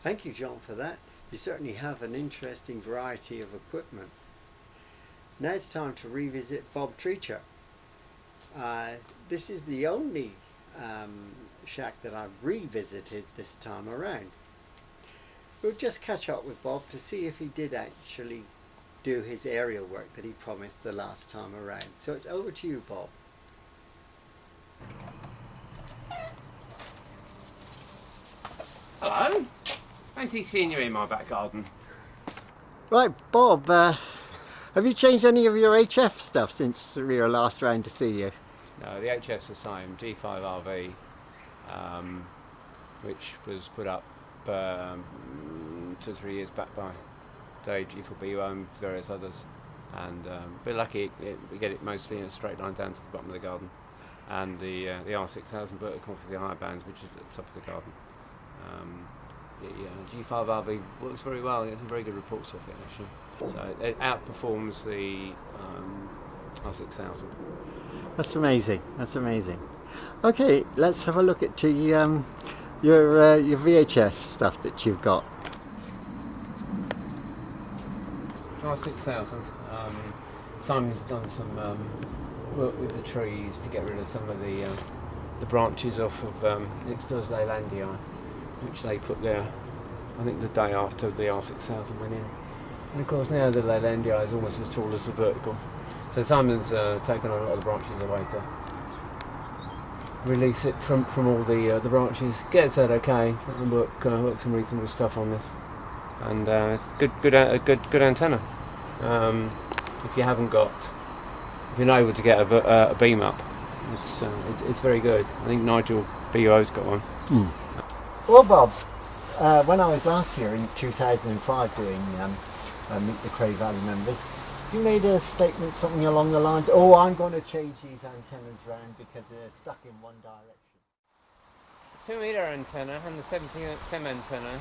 Thank you, John, for that. You certainly have an interesting variety of equipment. Now it's time to revisit Bob Treacher. This is the only shack that I've revisited this time around. We'll just catch up with Bob to see if he did actually do his aerial work that he promised the last time around. So it's over to you, Bob. Hello. Fancy seeing you in my back garden. Right, Bob, have you changed any of your HF stuff since we were last round to see you? No, the HF's the same, G5RV, which was put up 2 or 3 years back by Dave, G4BU and various others. And we're lucky we get it mostly in a straight line down to the bottom of the garden. And the R6000 vertical for the higher bands, which is at the top of the garden. The G5RV works very well. It's a very good reports off it actually. So it outperforms the R6000. That's amazing. That's amazing. Okay, let's have a look at your VHF stuff that you've got. R6000. Simon's done some work with the trees to get rid of some of the branches off of next door's Leylandii, which they put there, I think the day after the R6000 went in. And of course now the Leylandii is almost as tall as the vertical. So Simon's taken a lot of the branches away to release it from all the branches. Gets that okay, and work some reasonable stuff on this. And good antenna. If you're not able to get a beam up, it's very good. I think Nigel BUO's got one. Mm. Well, Bob, when I was last year in 2005 doing Meet the Cray Valley members, you made a statement something along the lines, "Oh, I'm going to change these antennas round because they're stuck in one direction." The 2-meter antenna and the 70cm antenna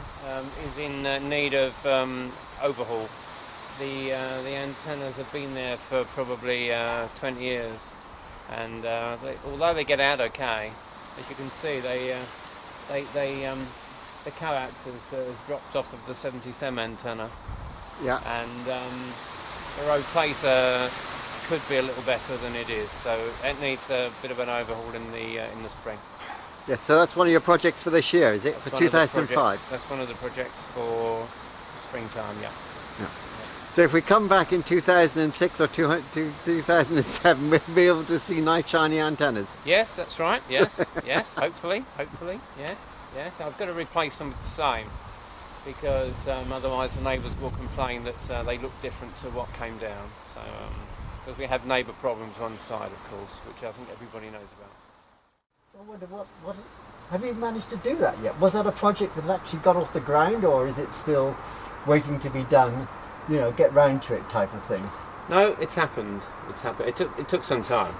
is in need of overhaul. The antennas have been there for probably 20 years, and although they get out okay, as you can see, the coax has dropped off of the 70cm antenna. Yeah. And the rotator could be a little better than it is, so it needs a bit of an overhaul in the spring. Yes, so that's one of your projects for this year, is it? For 2005? That's one of the projects for springtime, yeah. So if we come back in 2006 or 2007, we'll be able to see nice shiny antennas. Yes, that's right. Yes, yes. Hopefully, yes. I've got to replace them with the same, because otherwise the neighbours will complain that they look different to what came down. So, because we have neighbour problems on the side, of course, which I think everybody knows about. I wonder what have you managed to do that yet? Was that a project that actually got off the ground, or is it still waiting to be done? You know, get round to it type of thing. No, it's happened. It took some time.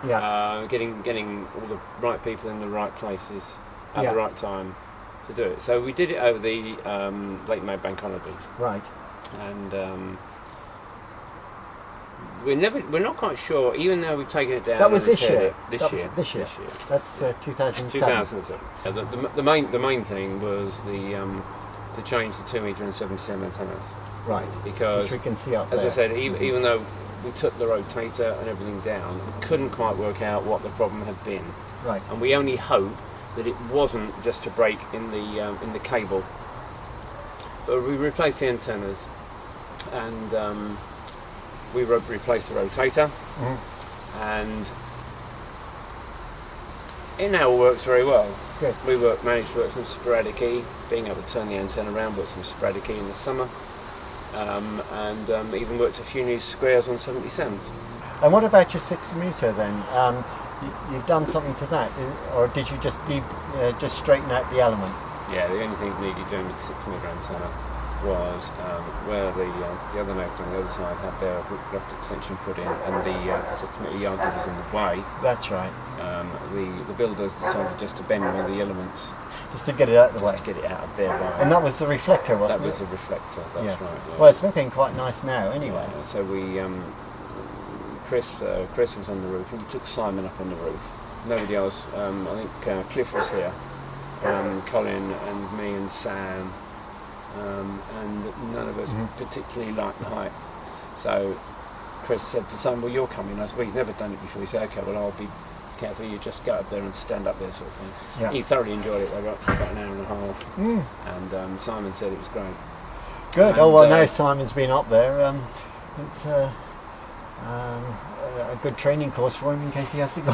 Yeah. Getting all the right people in the right places at the right time to do it. So we did it over the late May bank holiday. Right. And we're not quite sure, even though we've taken it down. That was this year. This year. That's 2007. 2007. The main thing was to change the 2-meter and 70cm antennas. Right, because which we can see up as there. I said, even though we took the rotator and everything down, we couldn't quite work out what the problem had been. Right. And we only hope that it wasn't just a break in the cable. But we replaced the antennas, and we replaced the rotator, and it now works very well. Good. We managed to work some sporadic E, being able to turn the antenna around, work some sporadic E in the summer. And even worked a few new squares on 77s. And what about your 6-meter then? You've done something to that, or did you just straighten out the element? Yeah, the only thing that needed doing with the 6-meter antenna was where the other neighbours on the other side had their loft extension put in, and the 6-meter yard was in the way. That's right. The builders decided just to bend one of the elements. Just to get it out of the way. Just to get it out of their way. And that was the reflector, wasn't it? That was the reflector, that's right. Yeah. Well, it's looking quite nice now anyway. So we, Chris was on the roof, and we took Simon up on the roof. Nobody else, I think Cliff was here, Colin and me and Sam, and none of us particularly liked the height. So Chris said to Simon, well, you're coming. I said, well, he's never done it before. He said, okay, well, I'll be careful. You just go up there and stand up there, sort of thing. Yeah. He thoroughly enjoyed it. They were up for about an hour and a half, and Simon said it was great. Good. And, Oh well, now Simon's been up there. It's a good training course for him in case he has to go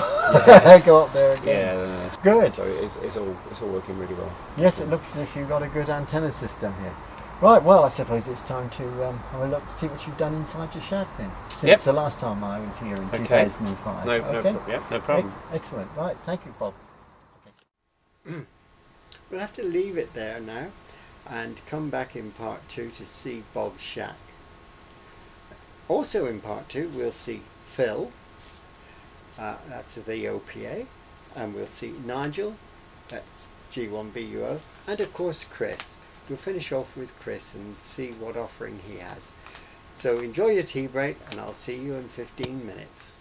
go up there again. Yeah, Good. So it's all working really well. Yes, it looks as if you've got a good antenna system here. Right, well, I suppose it's time to have a look, see what you've done inside your shack then, since the last time I was here in 2005. No problem. Excellent. Right, thank you, Bob. We'll have to leave it there now and come back in part 2 to see Bob's shack. Also in part 2 we'll see Phil, that's the OPA, and we'll see Nigel, that's G1BUO, and of course Chris. We'll finish off with Chris and see what offering he has. So enjoy your tea break, and I'll see you in 15 minutes.